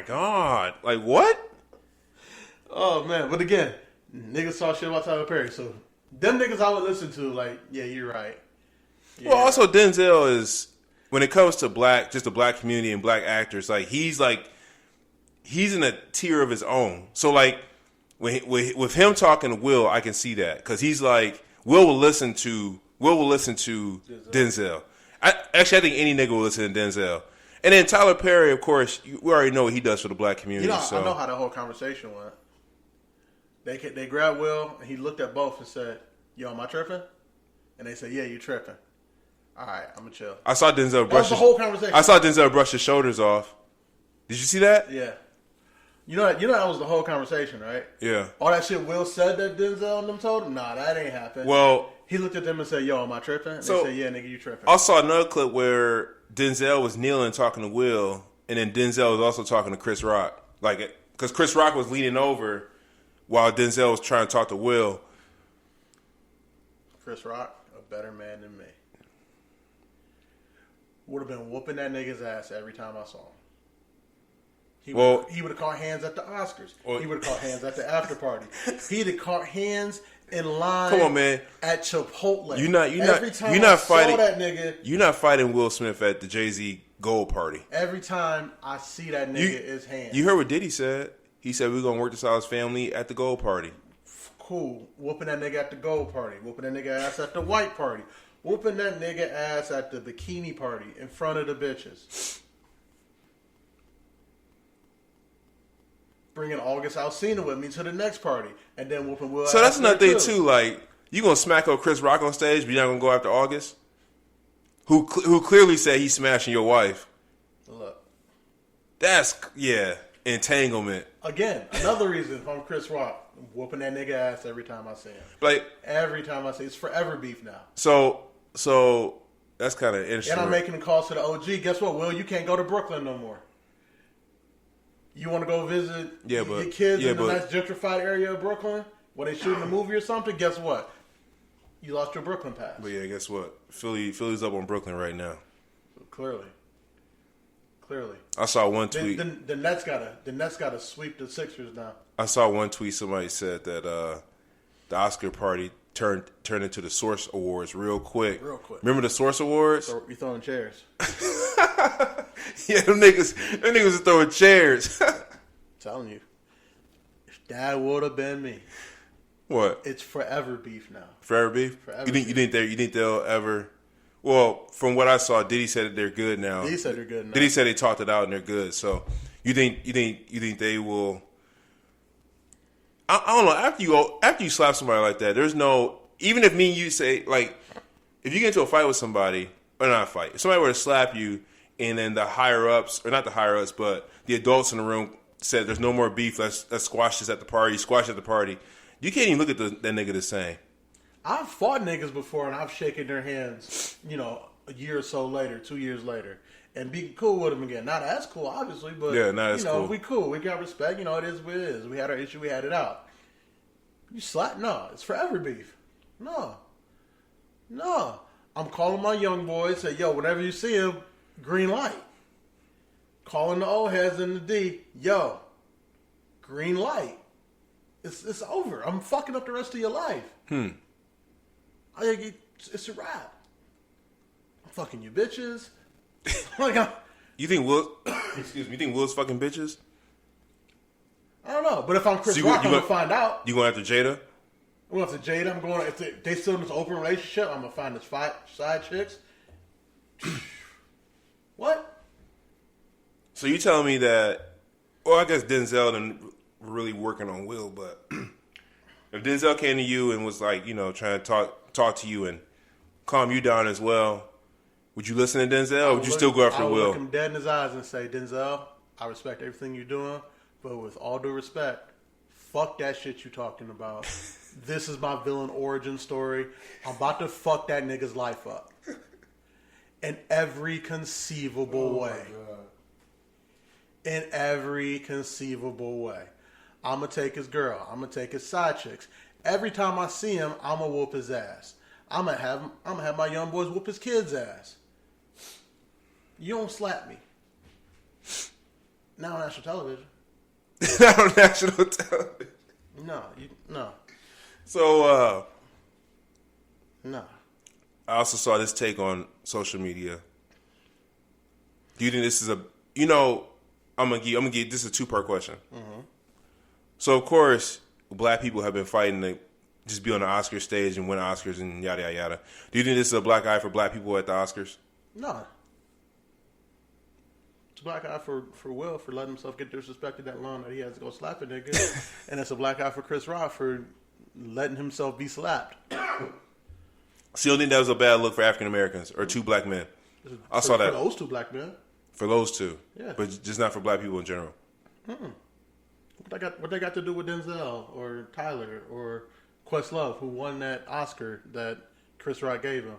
God. Like, what? Oh, man. But again, niggas talk shit about Tyler Perry. So, them niggas I would listen to, like, yeah, you're right. Yeah. Well, also, Denzel is, when it comes to just the black community and black actors, he's in a tier of his own. So, like, with him talking to Will, I can see that. Because he's like, Will will listen to Denzel. I think any nigga will listen to Denzel. And then Tyler Perry, of course, we already know what he does for the black community. I know how the whole conversation went. They grabbed Will, and he looked at both and said, "Yo, am I tripping?" And they said, "Yeah, you tripping." All right, I'm gonna chill. I saw Denzel brush the whole conversation. I saw Denzel brush his shoulders off. Did you see that? Yeah. You know that was the whole conversation, right? Yeah. All that shit Will said that Denzel and them told him, nah, that ain't happened. Well, he looked at them and said, "Yo, am I tripping?" And they said, "Yeah, nigga, you tripping." I saw another clip where Denzel was kneeling talking to Will, and then Denzel was also talking to Chris Rock. Like, because Chris Rock was leaning over while Denzel was trying to talk to Will. Chris Rock, a better man than me. Would have been whooping that nigga's ass every time I saw him. He would have caught hands at the Oscars. He would have caught hands at the after party. He'd have caught hands in line. Come on, man. At Chipotle. You're not fighting that nigga. You're not fighting Will Smith at the Jay-Z Gold Party. Every time I see that nigga, his hands. You heard what Diddy said? He said we're gonna work this out as family at the Gold Party. Cool. Whooping that nigga at the Gold Party. Whooping that nigga ass at the White Party. Whooping that nigga ass at the Bikini Party in front of the bitches. Bringing August Alsina with me to the next party, and then whooping Will. So that's another thing too. Like, you gonna smack up Chris Rock on stage, but you're not gonna go after August, who clearly said he's smashing your wife. Look, that's entanglement. Again, another reason if I'm Chris Rock, I'm whooping that nigga ass every time I see him. Like every time I see, it's forever beef now. So that's kind of interesting. And I'm making the calls to the OG. Guess what, Will? You can't go to Brooklyn no more. You want to go visit your kids in the nice gentrified area of Brooklyn where they shooting a movie or something? Guess what? You lost your Brooklyn pass. But yeah, guess what? Philly's up on Brooklyn right now. Clearly. I saw one tweet. The Nets gotta sweep the Sixers now. I saw one tweet. Somebody said that the Oscar party turned into the Source Awards real quick. Remember the Source Awards? So you throwing chairs. Yeah, them niggas are throwing chairs. I'm telling you. If that would have been me. What? It's forever beef now. Forever beef? Forever you think they'll ever? Well, from what I saw, Diddy said that they're good now. Diddy said they're good now. Diddy said they talked it out and they're good. So you think they will? I don't know. After you slap somebody like that, there's no, even if me and you say, like, if you get into a fight with somebody, or not a fight, if somebody were to slap you and then the higher ups, or not the higher ups, but the adults in the room said there's no more beef, let's squash this at the party, squash at the party, you can't even look at that nigga the same. I've fought niggas before and I've shaken their hands, a year or so later, 2 years later, and be cool with them again. Not as cool, obviously, but cool. We cool. We got respect. It is what it is. We had our issue. We had it out. You slap? No, it's forever beef. No. I'm calling my young boys. Say, yo, whenever you see him, green light. Calling the old heads in the D. Yo, green light. It's over. I'm fucking up the rest of your life. It's a wrap. I'm fucking you bitches. You think Will? Excuse me. You think Will's fucking bitches? I don't know, but if I'm Chris Rock, I'm gonna find out. You going after Jada? I'm going after Jada. I'm going. If they still in this open relationship, I'm gonna find this side chicks. What? So you telling me that? Well, I guess Denzel and really working on Will, but if Denzel came to you and was like, trying to talk to you and calm you down as well, would you listen to Denzel, or would you still go after Will? I would look him dead in his eyes and say, Denzel, I respect everything you're doing, but with all due respect, fuck that shit you talking about. This is my villain origin story. I'm about to fuck that nigga's life up. In every conceivable way. In every conceivable way. I'm going to take his girl. I'm going to take his side chicks. Every time I see him, I'm going to whoop his ass. I'm going to have my young boys whoop his kids' ass. You don't slap me. Not on national television. Not on national television. No. So, No. I also saw this take on social media. Do you think this is I'm gonna give this is a 2-part question. Mm-hmm. So of course, black people have been fighting to just be on the Oscar stage and win Oscars and yada yada yada. Do you think this is a black eye for black people at the Oscars? No. It's a black eye for Will for letting himself get disrespected that long that he has to go slap a nigga, and it's a black eye for Chris Rock for letting himself be slapped. So you don't think that was a bad look for African Americans or 2 black men? I saw that for those 2 black men. For those 2, yeah, but just not for black people in general. What they got to do with Denzel or Tyler or Questlove, who won that Oscar that Chris Rock gave him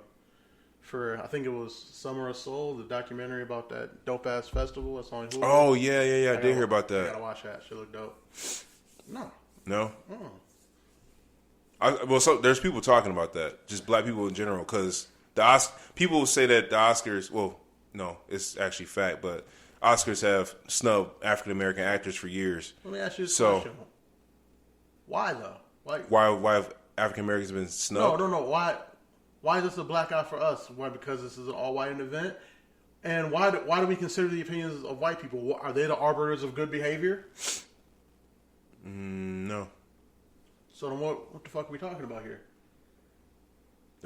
for, I think it was Summer of Soul, the documentary about that dope ass festival. That's on Hulu. Oh yeah, I did hear about that. I gotta watch that. Shit look dope. No. So there's people talking about that, just black people in general, because people say that the Oscars. Well, no, it's actually fact, but Oscars have snubbed African American actors for years. Let me ask you this question. Why though? Why have African Americans been snubbed? No. Why is this a black eye for us? Why? Because this is an all-white event? And why do we consider the opinions of white people? Are they the arbiters of good behavior? No. So then what the fuck are we talking about here?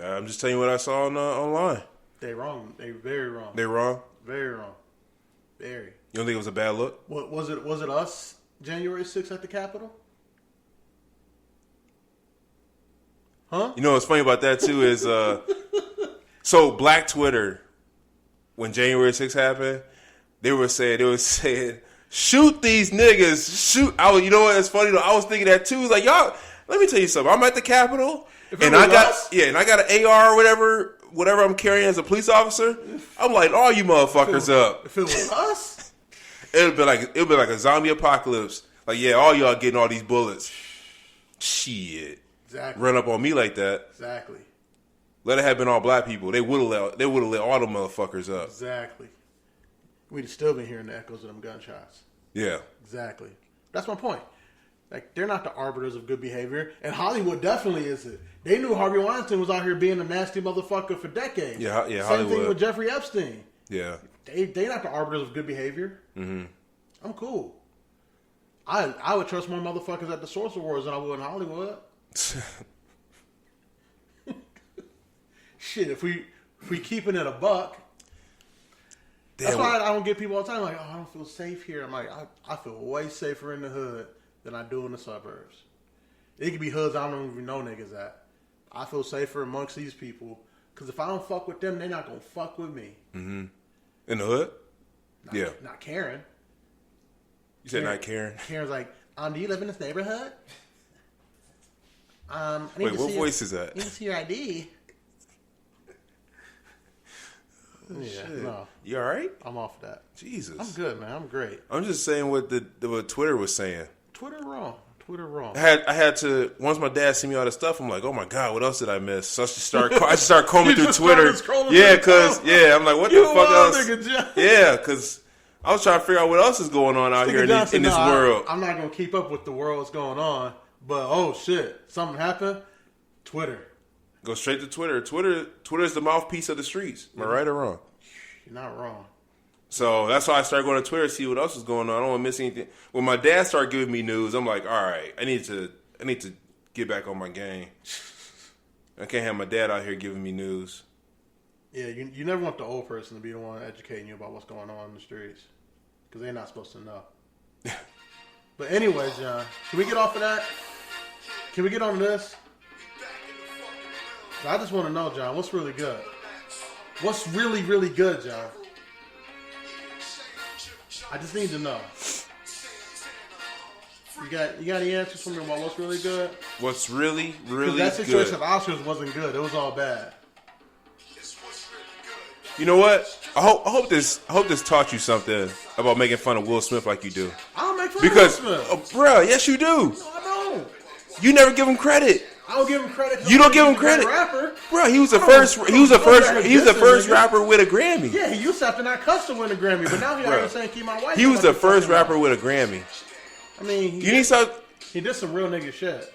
I'm just telling you what I saw online. They wrong. They very wrong. They wrong? Very wrong. Very. You don't think it was a bad look? What was it? Was it us January 6th at the Capitol? Huh? You know what's funny about that too is so Black Twitter, when January 6th happened, they were saying shoot these niggas, shoot. You know what? It's funny though. I was thinking that too. It's like, y'all, let me tell you something. I'm at the Capitol and I got an AR or whatever I'm carrying as a police officer. I'm like, all you motherfuckers up. If it was us, it'd be like a zombie apocalypse. Like, yeah, all y'all getting all these bullets. Shit. Exactly. Run up on me like that. Exactly. Let it have been all black people. They would have let all the motherfuckers up. Exactly. We'd have still been hearing the echoes of them gunshots. Yeah. Exactly. That's my point. Like, they're not the arbiters of good behavior, and Hollywood definitely isn't. They knew Harvey Weinstein was out here being a nasty motherfucker for decades. Yeah. Same Hollywood. thing with Jeffrey Epstein. Yeah. They not the arbiters of good behavior. Mm-hmm. I'm cool. I would trust more motherfuckers at the Source Awards than I would in Hollywood. Shit, if we keeping it a buck. That's why I don't get people all the time like, oh, I don't feel safe here. I'm like, I feel way safer in the hood than I do in the suburbs. It could be hoods I don't even know niggas at. I feel safer amongst these people because if I don't fuck with them, they're not gonna fuck with me. Mm-hmm. In the hood? Not Karen. You said not Karen? Karen's like, do you live in this neighborhood? Wait, what voice is that? I need to see your ID. Oh, yeah, shit. No. You all right? I'm off of that. Jesus. I'm good, man. I'm great. I'm just saying what Twitter was saying. Twitter wrong. I had to, once my dad sent me all this stuff, I'm like, oh my God, what else did I miss? So I just start combing through Twitter. I'm like, what the fuck else? Yeah, because I was trying to figure out what else is going on out here in this world. I'm not going to keep up with the world that's going on, but oh shit, something happened. Twitter. Go straight to Twitter. Twitter is the mouthpiece of the streets. Am I right or wrong? You're not wrong. So that's why I started going to Twitter to see what else is going on. I don't want to miss anything. When my dad started giving me news, I'm like, all right, I need to get back on my game. I can't have my dad out here giving me news. Yeah, you never want the old person to be the one educating you about what's going on in the streets because they're not supposed to know. But anyway, John, can we get off of that? Can we get on this? I just want to know, John, what's really good? What's really, really good, John? I just need to know. You got any answers for me about what's really good? What's really, really good? That situation of Oscars wasn't good. It was all bad. You know what? I hope this taught you something about making fun of Will Smith like you do. I don't make fun of Will Smith. Bruh, yes you do. No, I don't. You never give him credit. I don't give him credit. You don't give him credit, rapper, bro. He was the first. He was the first rapper with a Grammy. Yeah, he used to have to not cuss to win a Grammy, but now he's already saying keep my wife. He was the first rapper with a Grammy. I mean, you need some. He did some real nigga shit.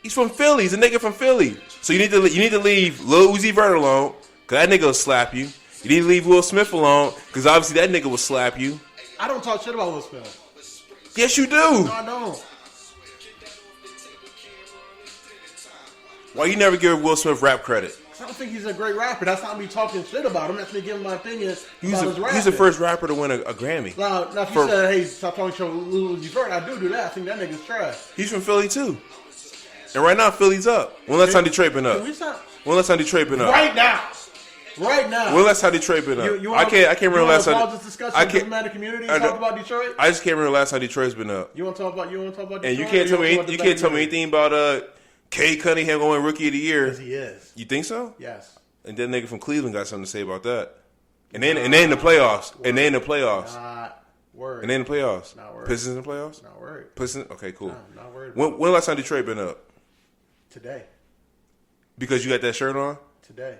He's from Philly. He's a nigga from Philly. So you need to leave Lil Uzi Vert alone, cause that nigga will slap you. You need to leave Will Smith alone, cause obviously that nigga will slap you. I don't talk shit about Will Smith. Yes, you do. No, I don't. Why you never give Will Smith rap credit? I don't think he's a great rapper. That's not me talking shit about him. That's me giving my opinion about his rapping. He's the first rapper to win a Grammy. Now if you said, hey, stop talking shit with Lil Uzi Vert, I do that. I think that nigga's trash. He's from Philly, too. And right now, Philly's up. When last time Detroit been up? When last time Detroit been up? Right now. Right now. When last time Detroit been up? I can't remember last time. I can't. Diplomatic community. Talk about Detroit. I just can't remember last time Detroit's been up. You want to talk about Detroit? And you can't tell me anything about Cade Cunningham going Rookie of the Year. Yes, he is. You think so? Yes. And that nigga from Cleveland got something to say about that. And then in the playoffs. Word. And then in the playoffs. Not worried. And then in the playoffs. Not worried. Pistons in the playoffs? Not worried. Pistons? Okay, cool. No, not worried. When last time Detroit been up? Today. Because you got that shirt on? Today.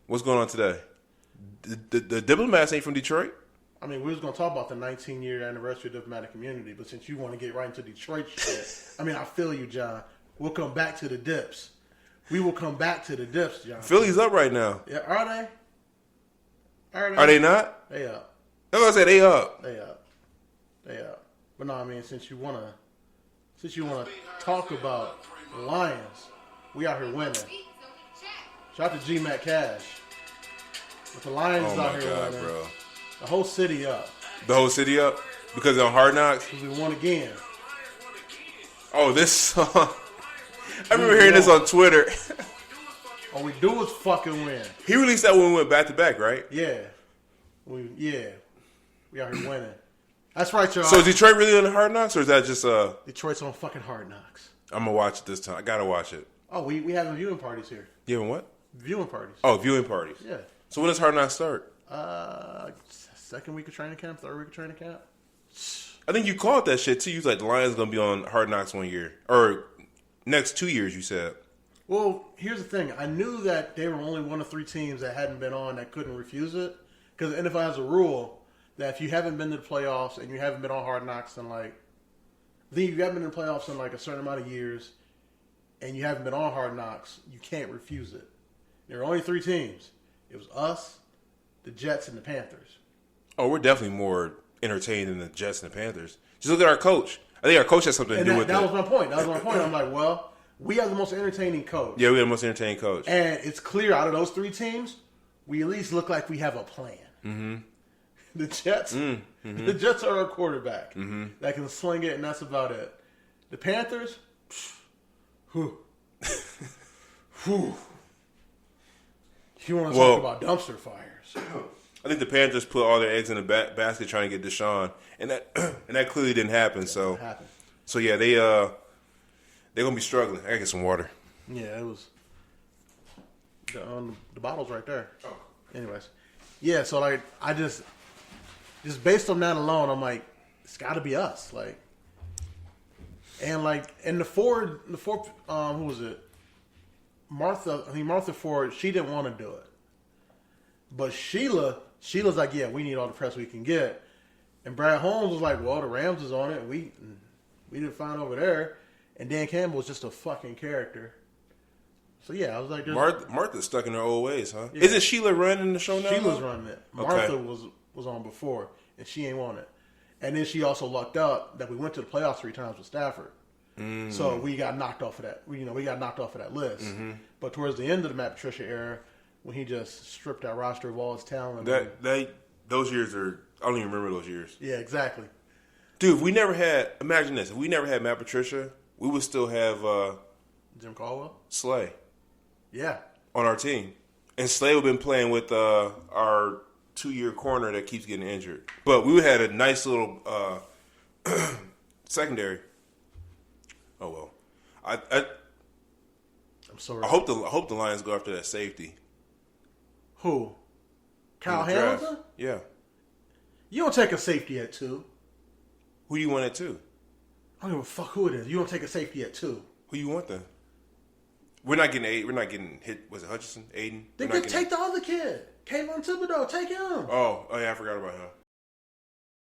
What's going on today? The Diplomats ain't from Detroit? I mean, we was going to talk about the 19-year anniversary of Diplomatic Community, but since you want to get right into Detroit shit, I mean, I feel you, John. We'll come back to the dips. We will come back to the dips, John. Philly's up right now. Yeah, are they? Are they not? They up. That's what I said. They up. They up. But no, I mean, since you wanna talk about the Lions, we out here winning. Shout out to G-Mac Cash. But the Lions out here winning. Bro. The whole city up. The whole city up? Because on Hard Knocks? Because we won again. Oh, this song. I remember hearing this on Twitter. All we do is fucking win. He released that when we went back to back, right? Yeah. We out here winning. That's right, y'all. So is Detroit really on the Hard Knocks, or is that just Detroit's on fucking Hard Knocks. I'm gonna watch it this time. I gotta watch it. Oh, we having viewing parties here. You having what? Viewing parties. Oh, viewing parties. Yeah. So when does Hard Knocks start? Second week of training camp, third week of training camp. I think you called that shit too. You was like the Lions gonna be on Hard Knocks 1 year or next 2 years. You said. Well, here's the thing. I knew that they were only one of 3 teams that hadn't been on that couldn't refuse it. Because the NFL has a rule that if you haven't been to the playoffs and you haven't been on Hard Knocks in you haven't been in the playoffs in a certain amount of years, and you haven't been on Hard Knocks, you can't refuse it. There were only 3 teams. It was us, the Jets, and the Panthers. Oh, we're definitely more entertained than the Jets and the Panthers. Just look at our coach. I think our coach has something to do with it. That was my point. I'm like, well, we have the most entertaining coach. Yeah, we have the most entertaining coach. And it's clear out of those 3 teams, we at least look like we have a plan. Mm-hmm. The Jets, the Jets are our quarterback that can sling it, and that's about it. The Panthers, whew. You want to talk about dumpster fires? I think the Panthers put all their eggs in the basket trying to get Deshaun, and that clearly didn't happen. So yeah, they're gonna be struggling. I gotta get some water. Yeah, it was the bottle's right there. Oh. Anyways, yeah. So I just based on that alone, I'm like, it's got to be us. And the Ford, who was it? Martha Ford, she didn't want to do it. But Sheila's like, yeah, we need all the press we can get. And Brad Holmes was like, well, the Rams is on it. And we did fine over there. And Dan Campbell was just a fucking character. So, yeah, I was like... Martha's stuck in her old ways, huh? Yeah. Isn't Sheila running the show now? Sheila's running it. Martha was on before, and she ain't want it. And then she also lucked up that we went to the playoffs 3 times with Stafford. Mm. So we got knocked off of that. We got knocked off of that list. Mm-hmm. But towards the end of the Matt Patricia era, when he just stripped our roster of all his talent, those years are, I don't even remember those years. Yeah, exactly. Dude, imagine this: if we never had Matt Patricia, we would still have Jim Caldwell, Slay, yeah, on our team, and Slay would have been playing with our 2-year corner that keeps getting injured. But we would have had a nice little secondary. Oh well, I'm sorry. I hope the Lions go after that safety. Who? Kyle Hamilton? Yeah. You don't take a safety at 2. Who you want at 2? I don't give a fuck who it is. You don't take a safety at 2. Who you want then? We're not getting Aiden. We're not getting hit. Was it Hutchinson? Aiden? They could take the other kid, Kayvon Thibodeau. Take him. Oh yeah, I forgot about him.